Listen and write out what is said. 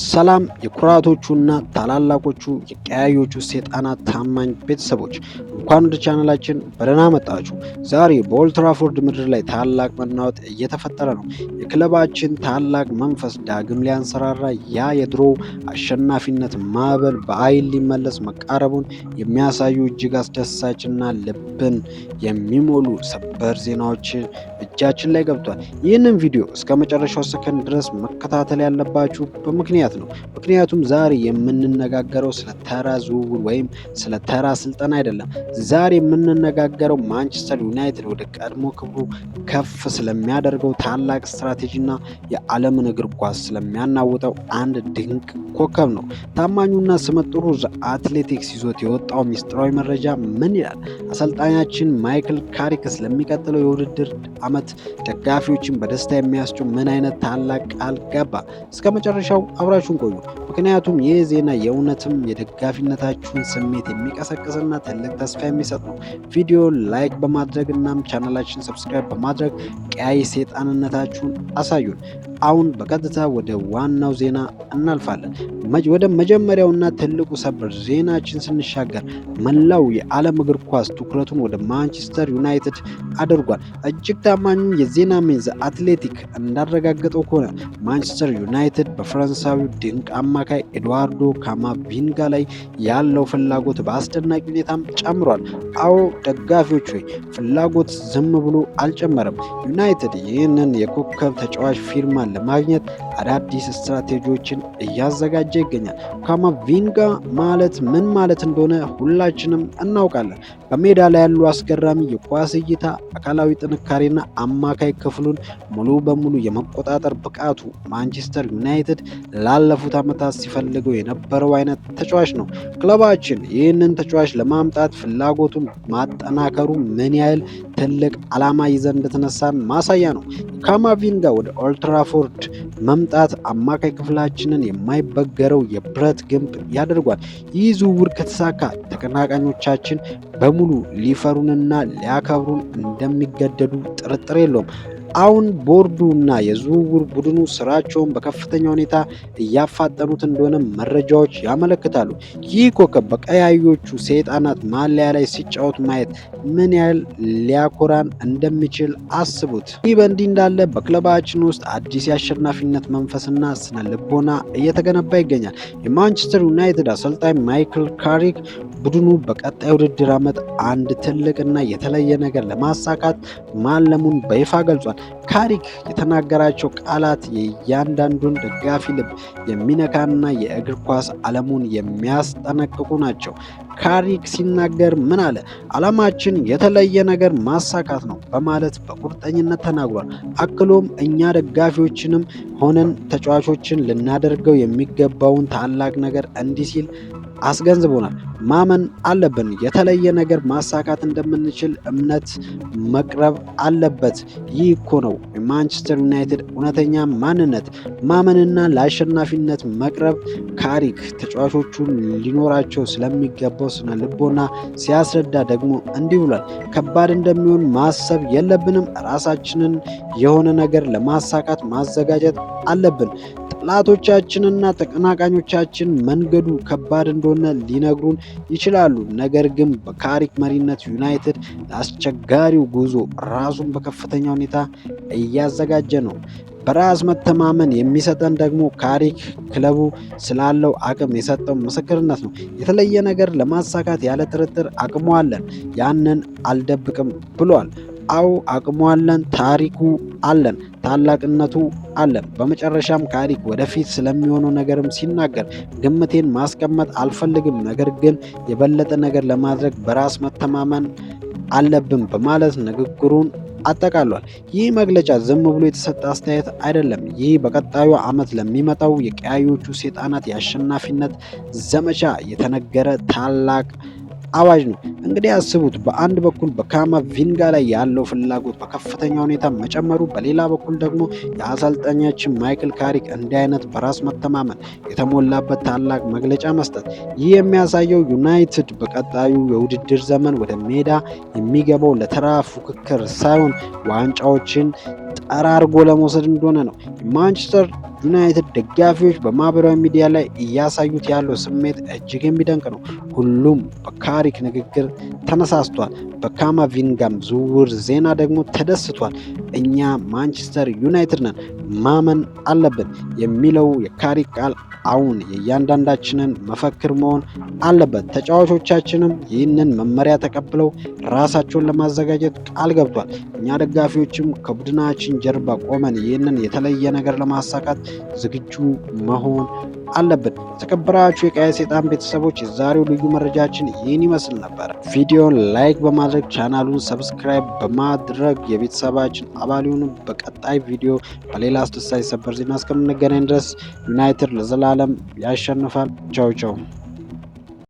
ሰላም የኩራቶቹና ታላላቆቹ የቀያዮቹ ሰይጣናት ታማኝ ቤተሰቦች እንኳን ወደ ቻናላችን በደህና መጣችሁ። ዛሬ በኦልድ ትራፎርድ ምድር ላይ ታላቅ መናወጥ እየተፈጠረ ነው። የክለባችን ታላቅ መንፈስ ዳግም ሊያንሰራራ፣ ያ የድሮ አሸናፊነት ማዕበል በኃይል ሊመለስ መቃረቡን የሚያሳዩ እጅግ አስደሳችና ልብን የሚሞሉ ሰበር ዜናዎች እጃችን ላይ ገብቷል። ይህንን ቪዲዮ እስከ መጨረሻው ሰከንድ ድረስ መከታተል ያለባችሁ በምክንያት ነው። ምክንያቱም ዛሬ የምንነጋገረው ስለ ተራ ዝውውር ወይም ስለ ተራ ስልጠና አይደለም። ዛሬ የምንነጋገረው ማንቸስተር ዩናይትድ ወደ ቀድሞ ክብሩ ከፍ ስለሚያደርገው ታላቅ ስትራቴጂና የዓለምን እግር ኳስ ስለሚያናውጠው አንድ ድንቅ ኮከብ ነው። ታማኙና ስመጥሩ አትሌቲክስ ይዞት የወጣው ሚስጥራዊ መረጃ ምን ይላል? አሰልጣኛችን ማይክል ካሪክ ስለሚቀጥለው የውድድር ዓመት ደጋፊዎችን በደስታ የሚያስችው ምን አይነት ታላቅ ቃል ገባ? እስከ መጨረሻው አብራችሁን ቆዩ። ምክንያቱም ይህ ዜና የእውነትም የደጋፊነታችሁን ስሜት የሚቀሰቅስና ትልቅ ተስፋ የሚሰጥ ነው። ቪዲዮ ላይክ በማድረግ እናም ቻናላችን ሰብስክራይብ በማድረግ ቀያይ ሰይጣንነታችሁን አሳዩን። አሁን በቀጥታ ወደ ዋናው ዜና እናልፋለን። ወደ መጀመሪያውና ትልቁ ሰበር ዜናችን ስንሻገር መላው የዓለም እግር ኳስ ትኩረቱን ወደ ማንቸስተር ዩናይትድ አድርጓል። እጅግ ታማኙ የዜና ምንጭ አትሌቲክ እንዳረጋገጠው ከሆነ ማንቸስተር ዩናይትድ በፈረንሳዊው ድንቅ አማካይ ኤድዋርዶ ካማቪንጋ ላይ ያለው ፍላጎት በአስደናቂ ሁኔታም ጨምሯል። አዎ ደጋፊዎች ሆይ ፍላጎት ዝም ብሎ አልጨመረም። ዩናይትድ ይህንን የኮከብ ተጫዋች ፊርማ ለማግኘት አዳዲስ ስትራቴጂዎችን እያዘጋጀ ይገኛል። ካማቪንጋ ማለት ምን ማለት እንደሆነ ሁላችንም እናውቃለን። በሜዳ ላይ ያሉ አስገራሚ የኳስ እይታ፣ አካላዊ ጥንካሬና አማካይ ክፍሉን ሙሉ በሙሉ የመቆጣጠር ብቃቱ ማንቸስተር ዩናይትድ ላለፉት ዓመታት ሲፈልገው የነበረው አይነት ተጫዋች ነው። ክለባችን ይህንን ተጫዋች ለማምጣት ፍላጎቱን ማጠናከሩ ምን ያህል ትልቅ ዓላማ ይዘን እንደተነሳን ማሳያ ነው። ካማቪንጋ ወደ ኦልድ ትራፎርድ መምጣት አማካይ ክፍላችንን የማይበገረው የብረት ግንብ ያደርጓል። ይህ ዝውውር ከተሳካ ተቀናቃኞቻችን በሙሉ ሊፈሩንና ሊያከብሩን እንደሚገደዱ ጥርጥር የለውም። አሁን ቦርዱ እና የዝውውር ቡድኑ ስራቸውን በከፍተኛ ሁኔታ እያፋጠኑት እንደሆነ መረጃዎች ያመለክታሉ። ይህ ኮከብ በቀያዮቹ ሰይጣናት ማሊያ ላይ ሲጫወት ማየት ምን ያህል ሊያኮራን እንደሚችል አስቡት። ይህ በእንዲህ እንዳለ በክለባችን ውስጥ አዲስ የአሸናፊነት መንፈስና ስነ ልቦና እየተገነባ ይገኛል። የማንቸስተር ዩናይትድ አሰልጣኝ ማይክል ካሪክ ቡድኑ በቀጣይ ውድድር ዓመት አንድ ትልቅና የተለየ ነገር ለማሳካት ማለሙን በይፋ ገልጿል። ካሪክ የተናገራቸው ቃላት የእያንዳንዱን ደጋፊ ልብ የሚነካና የእግር ኳስ ዓለሙን የሚያስጠነቅቁ ናቸው። ካሪክ ሲናገር ምን አለ? ዓላማችን የተለየ ነገር ማሳካት ነው በማለት በቁርጠኝነት ተናግሯል። አክሎም እኛ ደጋፊዎችንም ሆነን ተጫዋቾችን ልናደርገው የሚገባውን ታላቅ ነገር እንዲህ ሲል አስገንዝቦናል። ማመን አለብን። የተለየ ነገር ማሳካት እንደምንችል እምነት መቅረብ አለበት። ይህ እኮ ነው የማንቸስተር ዩናይትድ እውነተኛ ማንነት፣ ማመንና ለአሸናፊነት መቅረብ። ካሪክ ተጫዋቾቹን ሊኖራቸው ስለሚገባው ስነ ልቦና ሲያስረዳ ደግሞ እንዲህ ብሏል። ከባድ እንደሚሆን ማሰብ የለብንም። ራሳችንን የሆነ ነገር ለማሳካት ማዘጋጀት አለብን። ጠላቶቻችንና ተቀናቃኞቻችን መንገዱ ከባድ እንደሆነ ሊነግሩን ይችላሉ። ነገር ግን በካሪክ መሪነት ዩናይትድ ለአስቸጋሪው ጉዞ ራሱን በከፍተኛ ሁኔታ እያዘጋጀ ነው። በራስ መተማመን የሚሰጠን ደግሞ ካሪክ ክለቡ ስላለው አቅም የሰጠው ምስክርነት ነው። የተለየ ነገር ለማሳካት ያለ ጥርጥር አቅሙ አለን፣ ያንን አልደብቅም ብሏል። አዎ አቅሙ አለን፣ ታሪኩ አለን፣ ታላቅነቱ አለን። በመጨረሻም ካሪክ ወደፊት ስለሚሆነው ነገርም ሲናገር ግምቴን ማስቀመጥ አልፈልግም፣ ነገር ግን የበለጠ ነገር ለማድረግ በራስ መተማመን አለብን በማለት ንግግሩን አጠቃሏል። ይህ መግለጫ ዝም ብሎ የተሰጠ አስተያየት አይደለም። ይህ በቀጣዩ ዓመት ለሚመጣው የቀያዮቹ ሰይጣናት የአሸናፊነት ዘመቻ የተነገረ ታላቅ አዋጅ ነው። እንግዲህ አስቡት፣ በአንድ በኩል በካማቪንጋ ላይ ያለው ፍላጎት በከፍተኛ ሁኔታ መጨመሩ፣ በሌላ በኩል ደግሞ የአሰልጣኛችን ማይክል ካሪክ እንዲህ አይነት በራስ መተማመን የተሞላበት ታላቅ መግለጫ መስጠት። ይህ የሚያሳየው ዩናይትድ በቀጣዩ የውድድር ዘመን ወደ ሜዳ የሚገባው ለተራ ፉክክር ሳይሆን ዋንጫዎችን ጠራርጎ ለመውሰድ እንደሆነ ነው። የማንቸስተር ዩናይትድ ደጋፊዎች በማህበራዊ ሚዲያ ላይ እያሳዩት ያለው ስሜት እጅግ የሚደንቅ ነው። ሁሉም በካሪክ ንግግር ተነሳስቷል። በካማቪንጋም ዝውውር ዜና ደግሞ ተደስቷል። እኛ ማንቸስተር ዩናይትድ ነን፣ ማመን አለብን የሚለው የካሪክ ቃል አሁን የእያንዳንዳችንን መፈክር መሆን አለበት። ተጫዋቾቻችንም ይህንን መመሪያ ተቀብለው ራሳቸውን ለማዘጋጀት ቃል ገብቷል። እኛ ደጋፊዎችም ከቡድናችን ጀርባ ቆመን ይህንን የተለየ ነገር ለማሳካት ዝግጁ መሆን አለብን። የተከበራችሁ የቀይ ሰይጣን ቤተሰቦች የዛሬው ልዩ መረጃችን ይህን ይመስል ነበር። ቪዲዮን ላይክ በማድረግ ቻናሉን ሰብስክራይብ በማድረግ የቤተሰባችን አባል ይሁኑ። በቀጣይ ቪዲዮ በሌላ አስደሳች ሰበር ዜና እስከምንገናኝ ድረስ ዩናይትድ ለዘላለም ያሸንፋል። ቻው ቻው።